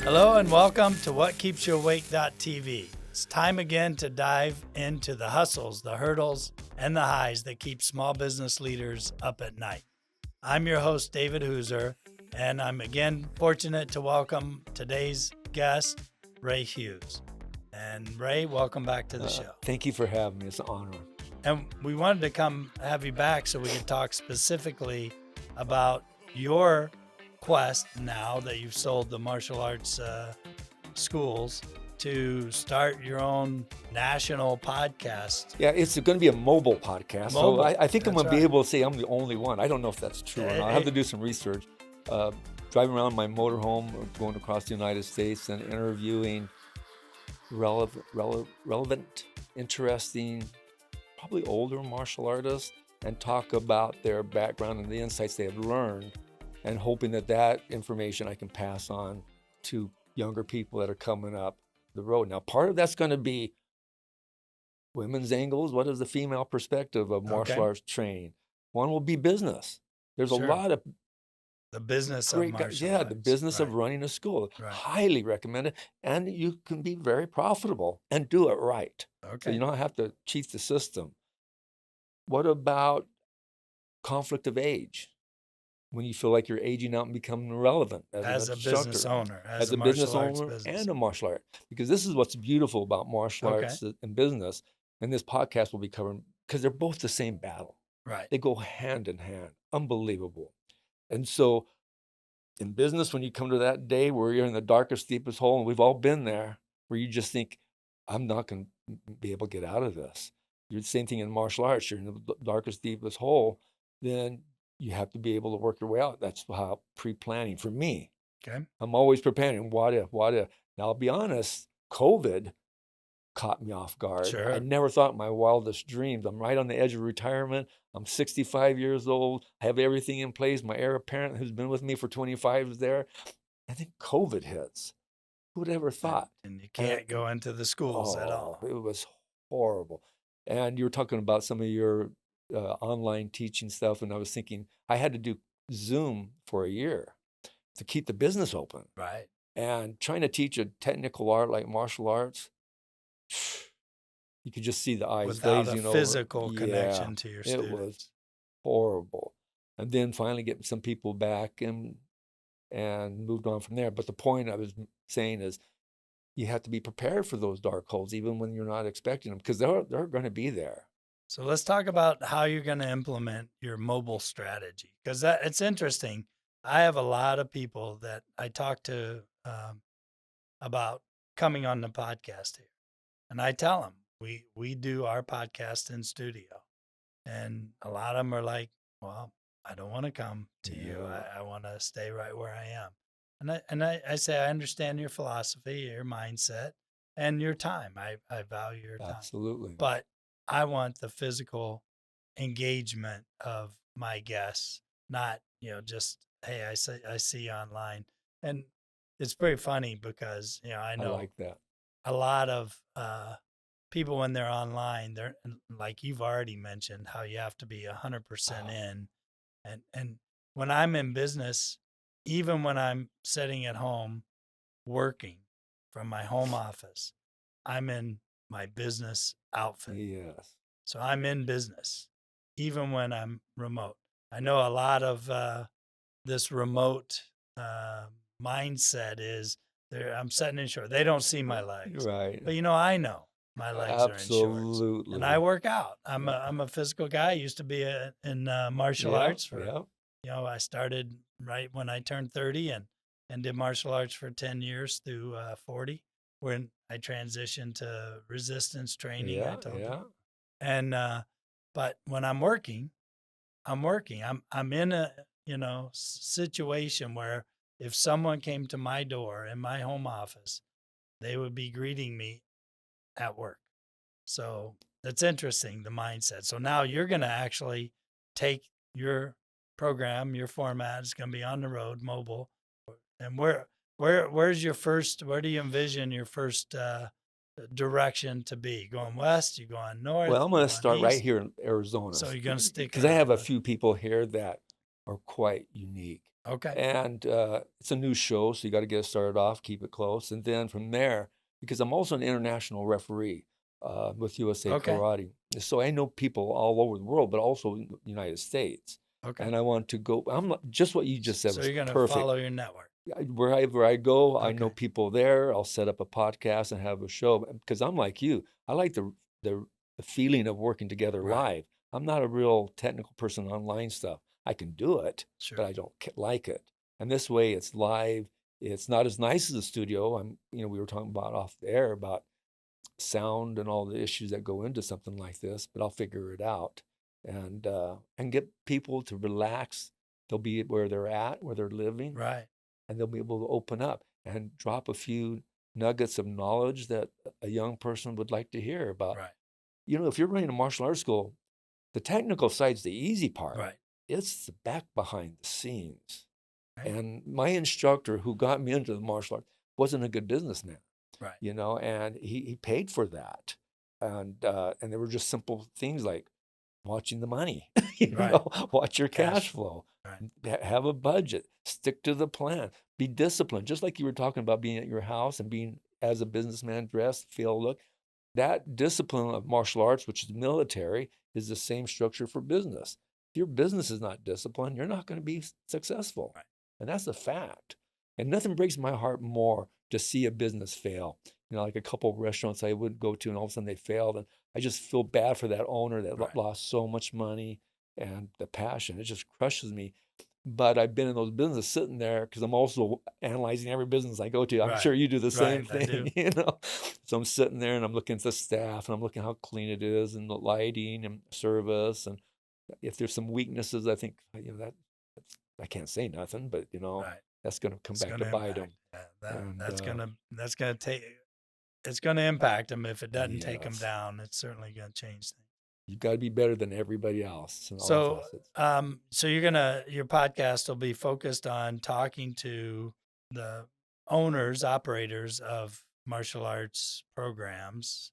Hello and welcome to WhatKeepsYouAwake.tv. It's time again to dive into the hustles, the hurdles, and the highs that keep small business leaders up at night. I'm your host, David Hooser, and I'm again fortunate to welcome today's guest, Ray Hughes. And Ray, welcome back to the show. Thank you for having me. It's an honor. And we wanted to come have you back so we could talk specifically about your quest now that you've sold the martial arts schools to start your own national podcast. Yeah, it's going to be a mobile podcast. Mobile, so I think I'm going that's to be right. able to say I'm the only one. I don't know if that's true or not. I have to do some research. Driving around my motorhome, going across the United States and interviewing relevant, interesting, probably older martial artists and talk about their background and the insights they have learned, and hoping that information I can pass on to younger people that are coming up the road. Now, part of that's going to be women's angles. What is the female perspective of martial arts training? One will be business. There's a lot of the business of martial arts. the business of running a school. Right. Highly recommended. And you can be very profitable and do it right. Okay. So you don't have to cheat the system. What about conflict of age? When you feel like you're aging out and becoming irrelevant as a business owner, as a business owner and a martial art. Because this is what's beautiful about martial arts and business, and this podcast will be covering, because they're both the same battle. Right. They go hand in hand. Unbelievable. And so in business, when you come to that day where you're in the darkest, deepest hole, and we've all been there, where you just think, I'm not going to be able to get out of this. You're the same thing in martial arts. You're in the darkest, deepest hole, then you have to be able to work your way out. That's how pre-planning for me. Okay. I'm always preparing. What if? Now, I'll be honest, COVID caught me off guard. Sure. I never thought in my wildest dreams. I'm right on the edge of retirement. I'm 65 years old. I have everything in place. My heir apparent who's been with me for 25 is there. I think COVID hits. Who would ever thought? And you can't go into the schools at all. It was horrible. And you were talking about some of your online teaching stuff, and I was thinking I had to do Zoom for a year to keep the business open. Right. And trying to teach a technical art like martial arts, you could just see the eyes without glazing a physical connection to your students. It was horrible. And then finally getting some people back and moved on from there. But the point I was saying is you have to be prepared for those dark holes, even when you're not expecting them, because they're going to be there. So let's talk about how you're going to implement your mobile strategy, because it's interesting. I have a lot of people that I talk to about coming on the podcast here, and I tell them we do our podcast in studio, and a lot of them are like, "Well, I don't want to come to you. I want to stay right where I am." And I say I understand your philosophy, your mindset, and your time. I value your time. Absolutely. But I want the physical engagement of my guests, not, just, hey, I see you online. And it's pretty funny because, I know I like that. a lot of people when they're online, they're like you've already mentioned how you have to be 100% in. And when I'm in business, even when I'm sitting at home working from my home office, I'm in my business outfit. Yes. So I'm in business, even when I'm remote. I know a lot of this remote mindset is I'm sitting inshore. They don't see my legs. Right. But I know my legs are in shorts. Absolutely. And I work out. I'm a physical guy. I used to be in martial arts for I started right when I turned 30 and did martial arts for 10 years through 40, when I transitioned to resistance training. I told you. And but when I'm working. I'm in a situation where if someone came to my door in my home office, they would be greeting me at work. So that's interesting, the mindset. So now you're going to actually take your program, your format is going to be on the road, mobile. And where's your first? Where do you envision your first direction to be? Going west? You going north? Well, I'm going to start right here in Arizona. So you're going to stick because I have a few people here that are quite unique. Okay. And it's a new show, so you got to get it started off, keep it close. And then from there, because I'm also an international referee with USA Okay. Karate. So I know people all over the world, but also in the United States. Okay. And I want to go, just what you just said So was you're going to perfect. follow your network. Wherever I go, I know Okay. people there. I'll set up a podcast and have a show because I'm like you. I like the feeling of working together Right. live. I'm not a real technical person on online stuff. I can do it, Sure. but I don't like it. And this way, it's live. It's not as nice as the studio. We were talking about off the air about sound and all the issues that go into something like this, but I'll figure it out and get people to relax. They'll be where they're at, where they're living, Right. and they'll be able to open up and drop a few nuggets of knowledge that a young person would like to hear about. Right. If you're running a martial arts school, the technical side's the easy part. Right. It's the back behind the scenes. Right. And my instructor who got me into the martial arts wasn't a good businessman, Right. and he paid for that. And there were just simple things like watching the money, Right. watch your Cash. cash flow, Right. have a budget, stick to the plan, be disciplined, just like you were talking about being at your house and being as a businessman dressed, feel, look. That discipline of martial arts, which is military, is the same structure for business. If your business is not disciplined, you're not going to be successful. Right. And that's a fact. And nothing breaks my heart more to see a business fail. Like a couple of restaurants I would go to, and all of a sudden they failed. And I just feel bad for that owner that Right. lost so much money and the passion. It just crushes me. But I've been in those businesses sitting there because I'm also analyzing every business I go to. I'm Right. sure you do the same Right. I thing, do. So I'm sitting there and I'm looking at the staff and I'm looking how clean it is and the lighting and service. And if there's some weaknesses, I think, that I can't say nothing, but Right. that's going to come It's back gonna to bite them. Yeah, that's gonna take. It's gonna impact them if it doesn't take them Yes. down. It's certainly gonna change things. You've got to be better than everybody else in all So, facets. so your podcast will be focused on talking to the owners, operators of martial arts programs.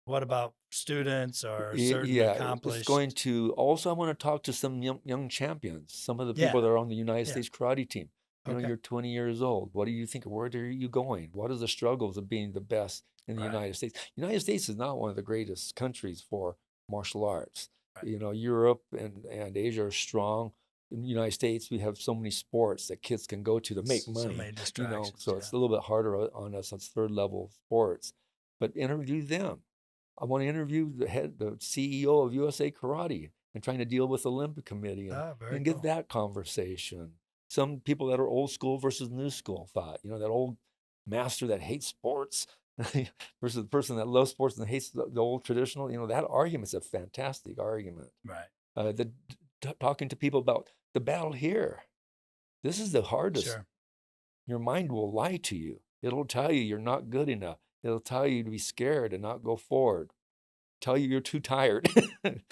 What about students or certain Yeah, it's accomplished? going to also, I want to talk to some young champions, some of the Yeah. people that are on the United Yeah. States karate team. Okay. You're 20 years old. What do you think? Where are you going? What are the struggles of being the best in the Right. United States? United States is not one of the greatest countries for martial arts. Right. Europe and Asia are strong. In the United States, we have so many sports that kids can go to make So money. many distractions. So it's a little bit harder on us. It's third level sports, but interview them. I want to interview the CEO of USA Karate and trying to deal with the Olympic Committee and get that conversation. Some people that are old school versus new school thought, that old master that hates sports versus the person that loves sports and hates the old traditional, that argument's a fantastic argument. Right. Talking to people about the battle here. This is the hardest. Sure. Your mind will lie to you. It'll tell you you're not good enough. It'll tell you to be scared and not go forward. Tell you you're too tired.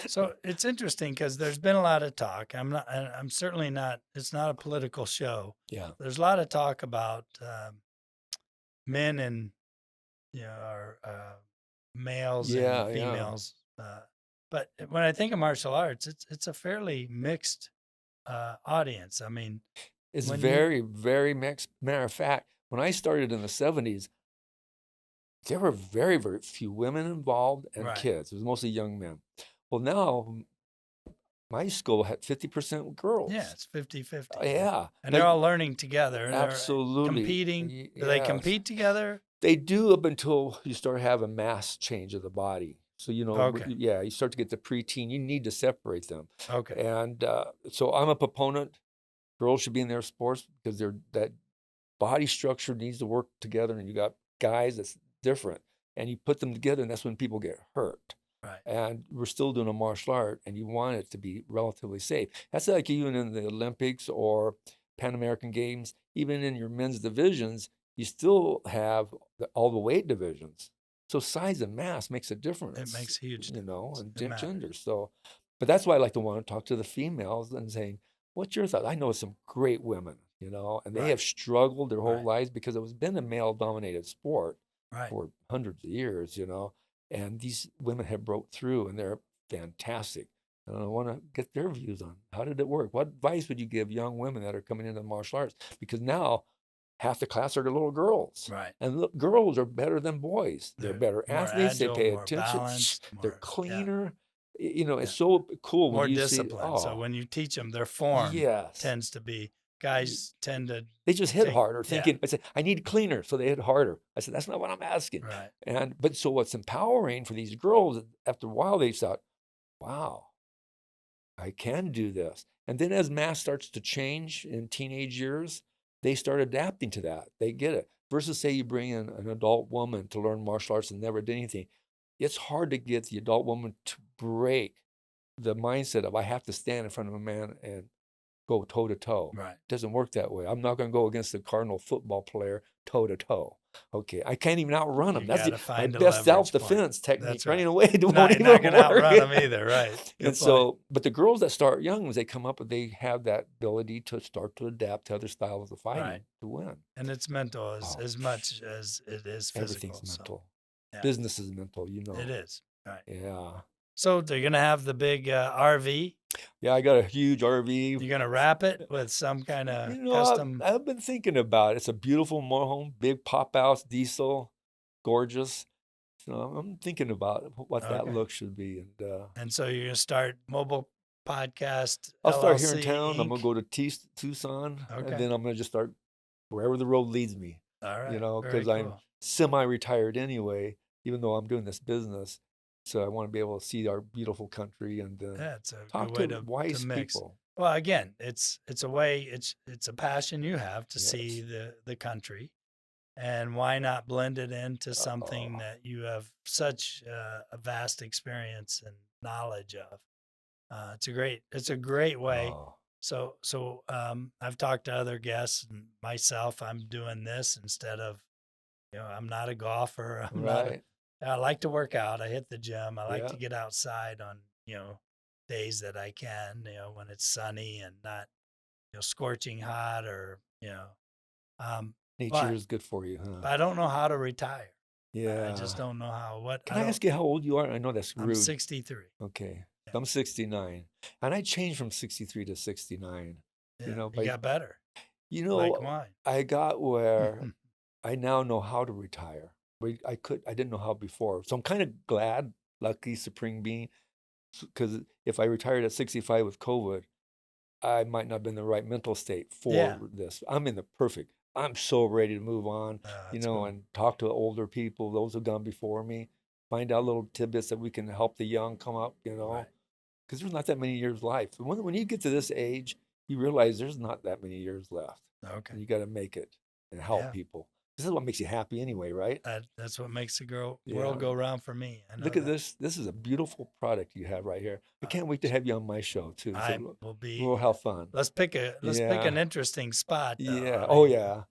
So it's interesting because there's been a lot of talk. I'm certainly not, it's not a political show. Yeah. There's a lot of talk about men and, or males and females. But when I think of martial arts, it's a fairly mixed audience. I mean, it's very, very mixed. Matter of fact, when I started in the 70s, there were very, very few women involved and kids. It was mostly young men. Well, now my school had 50% girls. Yeah, it's 50-50. Yeah. And they're all learning together. And absolutely. They're competing. Do they compete together? They do up until you start having mass change of the body. So, you start to get the preteen. You need to separate them. Okay. And so I'm a proponent. Girls should be in their sports because that body structure needs to work together. And you got guys that's different. And you put them together, and that's when people get hurt. Right. And we're still doing a martial art, and you want it to be relatively safe. That's like even in the Olympics or Pan American Games, even in your men's divisions, you still have all the weight divisions. So size and mass makes a difference. It makes a huge difference. And gender. So, but that's why I like to want to talk to the females and saying, what's your thought? I know some great women, and they have struggled their whole lives because it's been a male-dominated sport for hundreds of years, and these women have broke through and they're fantastic. And I want to get their views on how did it work? What advice would you give young women that are coming into the martial arts? Because now half the class are the little girls. Right. And girls are better than boys. They're better more athletes. agile, they pay more attention. balanced, They're more, cleaner. You know, it's so cool more when you disciplined. see, So when you teach them, their form tends to be, guys tend to. They just hit harder, thinking, I said, I need cleaner. So they hit harder. I said, that's not what I'm asking. Right. But so what's empowering for these girls, after a while, they thought, wow, I can do this. And then as mass starts to change in teenage years, they start adapting to that. They get it. Versus say you bring in an adult woman to learn martial arts and never did anything. It's hard to get the adult woman to break the mindset of I have to stand in front of a man and go toe to toe. Right. It doesn't work that way. I'm not going to go against the Cardinal football player toe to toe. Okay, I can't even outrun him. That's my best self-defense technique. Running away won't even not going to work. outrun them either, right? And so, but the girls that start young, as they come up, they have that ability to start to adapt to other styles of fighting to win. And it's mental as much as it is physical. Everything's mental. Business is mental, you know. It is, right? Yeah. So they're going to have the big RV. Yeah, I got a huge RV. You're going to wrap it with some kind of custom. I've been thinking about it. It's a beautiful motorhome, big pop-out, diesel, gorgeous. So I'm thinking about what that look should be. And so you're going to start mobile podcast. I'll LLC, start here in town. Inc. I'm going to go to Tucson. Okay. And then I'm going to just start wherever the road leads me. All right. You know, because I'm semi-retired anyway, even though I'm doing this business. So I want to be able to see our beautiful country and it's a talk good way to wise mix. people. Well, again, it's a way, it's a passion you have to see the country, and why not blend it into something that you have such a vast experience and knowledge of. It's a great way. So I've talked to other guests and myself. I'm doing this instead of, I'm not a golfer. I like to work out. I hit the gym. I like to get outside on, days that I can, when it's sunny and not, scorching hot or, Nature is good for you, huh? But I don't know how to retire. Yeah. I just don't know how. Can I ask you how old you are? I know that's rude. I'm 63. Okay. Yeah. I'm 69. And I changed from 63 to 69. Yeah. You got better. Like wine. I got where I now know how to retire. I didn't know how before. So I'm kind of glad, lucky, supreme being, because if I retired at 65 with COVID, I might not have been in the right mental state for this. I'm in the perfect. I'm so ready to move on, cool. And talk to older people, those who've gone before me, find out little tidbits that we can help the young come up, because there's not that many years life. When you get to this age, you realize there's not that many years left. Okay. And you got to make it and help people. This is what makes you happy anyway, right? That's what makes the world go round for me. Look at this. This is a beautiful product you have right here. I can't wait to have you on my show too. We'll have fun. Let's pick an interesting spot. Though. Yeah. Oh yeah.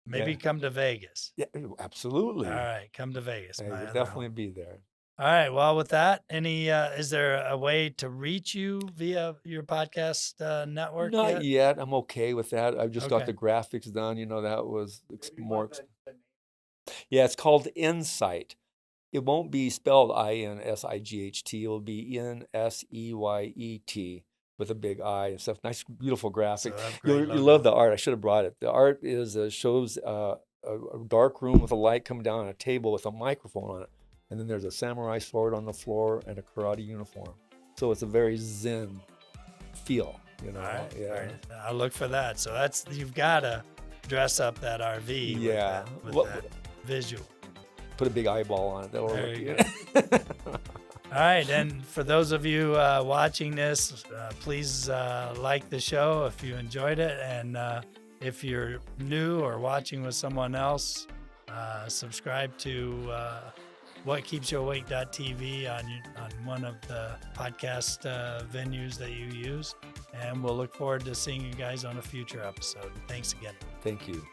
Maybe come to Vegas. Yeah, absolutely. All right, come to Vegas. We'll definitely be there. All right. Well, with that, is there a way to reach you via your podcast network? Not yet. I'm okay with that. I've just got the graphics done. That was more. Yeah, it's called Insight. It won't be spelled INSIGHT. It'll be NSEYET with a big I and stuff. Nice, beautiful graphic. You love the art. I should have brought it. The art shows a dark room with a light coming down on a table with a microphone on it. And then there's a samurai sword on the floor and a karate uniform. So it's a very Zen feel, All right. Yeah. I'll look for that. So you've got to dress up that RV with that visual. Put a big eyeball on it. There you go. All right. And for those of you watching this, please like the show if you enjoyed it. And if you're new or watching with someone else, subscribe to whatkeepsyouawake.tv on one of the podcast venues that you use. And we'll look forward to seeing you guys on a future episode. Thanks again. Thank you.